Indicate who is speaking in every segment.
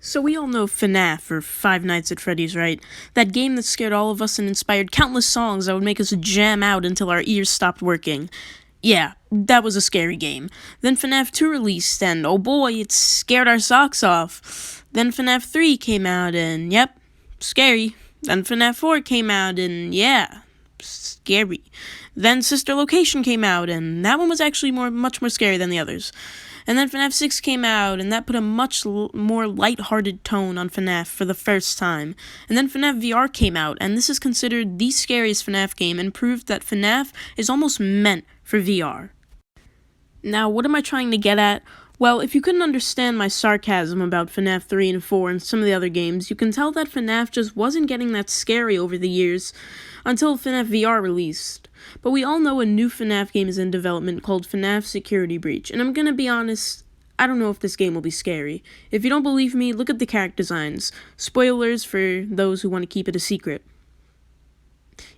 Speaker 1: So we all know FNaF, or Five Nights at Freddy's, right? That game that scared all of us and inspired countless songs that would make us jam out until our ears stopped working. Yeah, that was a scary game. Then FNaF 2 released, and oh boy, it scared our socks off. Then FNaF 3 came out, and yep, scary. Then FNaF 4 came out, and yeah, scary. Then Sister Location came out, and that one was actually much more scary than the others. And then FNaF 6 came out, and that put a much more light-hearted tone on FNaF for the first time. And then FNaF VR came out, and this is considered the scariest FNaF game and proved that FNaF is almost meant for VR. Now, what am I trying to get at? Well, if you couldn't understand my sarcasm about FNaF 3 and 4 and some of the other games, you can tell that FNaF just wasn't getting that scary over the years until FNaF VR released. But we all know a new FNaF game is in development called FNaF Security Breach, and I'm gonna be honest, I don't know if this game will be scary. If you don't believe me, look at the character designs. Spoilers for those who want to keep it a secret.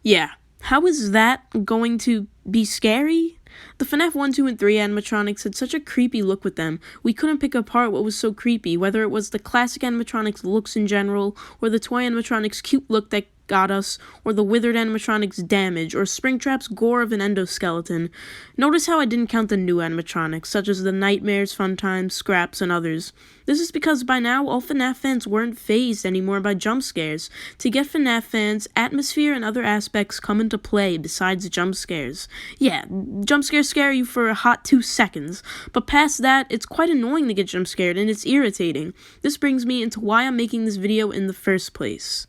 Speaker 1: Yeah, how is that going to be scary? The FNaF 1, 2, and 3 animatronics had such a creepy look with them, we couldn't pick apart what was so creepy, whether it was the classic animatronics looks in general, or the toy animatronics cute look that got us, or the withered animatronics damage, or Springtrap's gore of an endoskeleton. Notice how I didn't count the new animatronics, such as the Nightmares, Funtimes, Scraps, and others. This is because by now, all FNaF fans weren't fazed anymore by jump scares. To get FNaF fans, atmosphere and other aspects come into play besides jump scares. Yeah, jump scares scare you for a hot 2 seconds, but past that, it's quite annoying to get jump scared, and it's irritating. This brings me into why I'm making this video in the first place.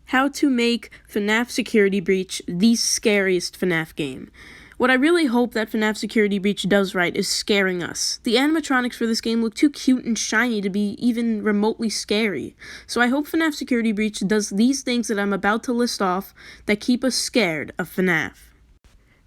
Speaker 1: How to make FNaF Security Breach the scariest FNaF game. What I really hope that FNaF Security Breach does right is scaring us. The animatronics for this game look too cute and shiny to be even remotely scary. So I hope FNaF Security Breach does these things that I'm about to list off that keep us scared of FNaF.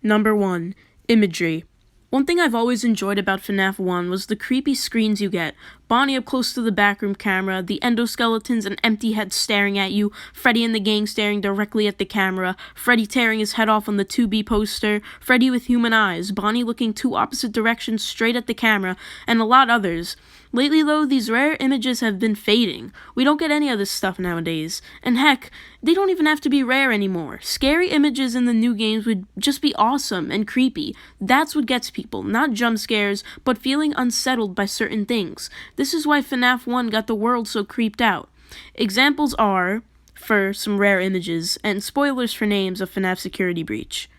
Speaker 1: Number 1. Imagery. One thing I've always enjoyed about FNaF 1 was the creepy screens you get. Bonnie up close to the backroom camera, the endoskeletons and empty heads staring at you, Freddy and the gang staring directly at the camera, Freddy tearing his head off on the 2B poster, Freddy with human eyes, Bonnie looking two opposite directions straight at the camera, and a lot others. Lately though, these rare images have been fading. We don't get any of this stuff nowadays. And heck, they don't even have to be rare anymore. Scary images in the new games would just be awesome and creepy. That's what gets people, not jump scares, but feeling unsettled by certain things. This is why FNaF 1 got the world so creeped out. Examples are, for some rare images, and spoilers for names of FNaF Security Breach.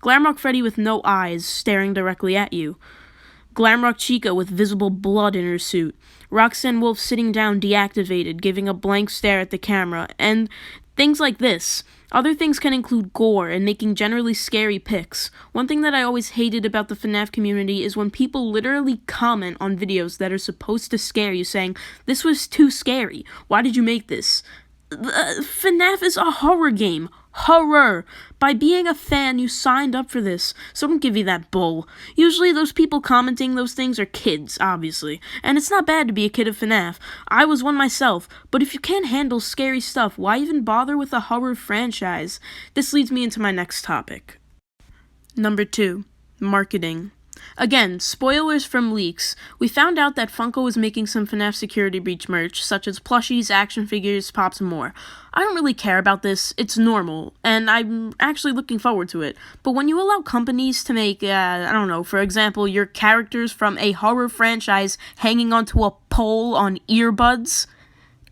Speaker 1: Glamrock Freddy with no eyes staring directly at you. Glamrock Chica with visible blood in her suit. Roxanne Wolf sitting down deactivated, giving a blank stare at the camera, and things like this. Other things can include gore and making generally scary pics. One thing that I always hated about the FNaF community is when people literally comment on videos that are supposed to scare you saying, "This was too scary. Why did you make this?" FNaF is a horror game. Horror! By being a fan, you signed up for this, so don't give me that bull. Usually those people commenting those things are kids, obviously, and it's not bad to be a kid of FNaF. I was one myself, but if you can't handle scary stuff, why even bother with a horror franchise? This leads me into my next topic. Number 2. Marketing. Again, spoilers from leaks. We found out that Funko was making some FNaF Security Breach merch, such as plushies, action figures, pops, and more. I don't really care about this, it's normal, and I'm actually looking forward to it. But when you allow companies to make, for example, your characters from a horror franchise hanging onto a pole on earbuds,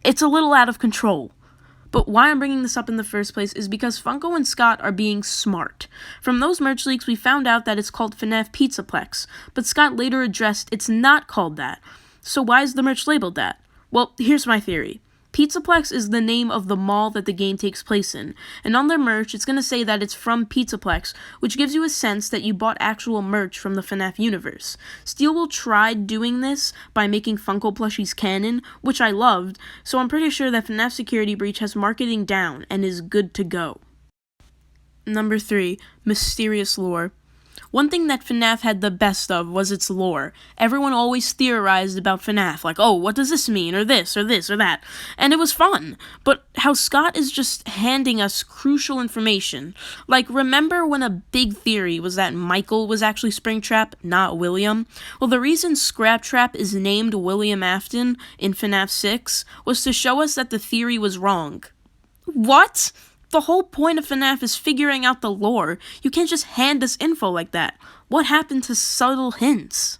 Speaker 1: it's a little out of control. But why I'm bringing this up in the first place is because Funko and Scott are being smart. From those merch leaks, we found out that it's called FNaF Pizzaplex, but Scott later addressed it's not called that. So why is the merch labeled that? Well, here's my theory. Pizzaplex is the name of the mall that the game takes place in, and on their merch, it's going to say that it's from Pizzaplex, which gives you a sense that you bought actual merch from the FNaF universe. Steelwool tried doing this by making Funko plushies canon, which I loved, so I'm pretty sure that FNaF Security Breach has marketing down and is good to go. Number 3. Mysterious lore. One thing that FNaF had the best of was its lore. Everyone always theorized about FNaF, like, oh, what does this mean, or this, or this, or that, and it was fun. But how Scott is just handing us crucial information. Like, remember when a big theory was that Michael was actually Springtrap, not William? Well, the reason Scraptrap is named William Afton in FNaF 6 was to show us that the theory was wrong. What? The whole point of FNaF is figuring out the lore. You can't just hand us info like that. What happened to subtle hints?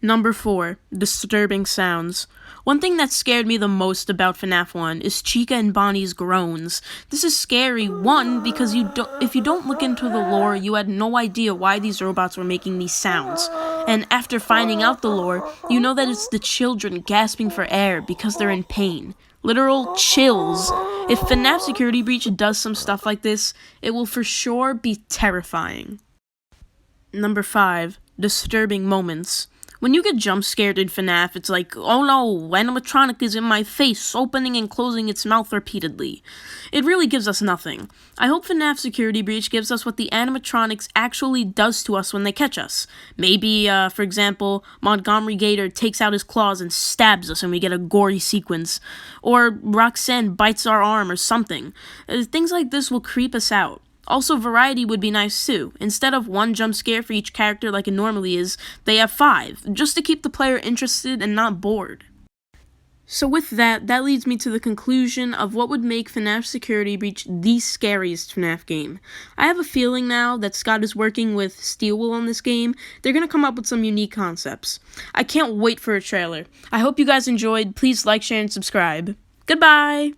Speaker 1: Number 4. Disturbing sounds. One thing that scared me the most about FNaF 1 is Chica and Bonnie's groans. This is scary, one, because if you don't look into the lore, you had no idea why these robots were making these sounds. And after finding out the lore, you know that it's the children gasping for air because they're in pain. Literal chills. If FNaF Security Breach does some stuff like this, it will for sure be terrifying. Number 5. Disturbing moments. When you get jump scared in FNaF, it's like, oh no, animatronic is in my face, opening and closing its mouth repeatedly. It really gives us nothing. I hope FNaF Security Breach gives us what the animatronics actually does to us when they catch us. Maybe, for example, Montgomery Gator takes out his claws and stabs us and we get a gory sequence. Or Roxanne bites our arm or something. Things like this will creep us out. Also, variety would be nice too. Instead of 1 jump scare for each character like it normally is, they have 5, just to keep the player interested and not bored. So with that leads me to the conclusion of what would make FNaF Security Breach the scariest FNaF game. I have a feeling now that Scott is working with Steelwool on this game. They're gonna come up with some unique concepts. I can't wait for a trailer. I hope you guys enjoyed. Please like, share, and subscribe. Goodbye!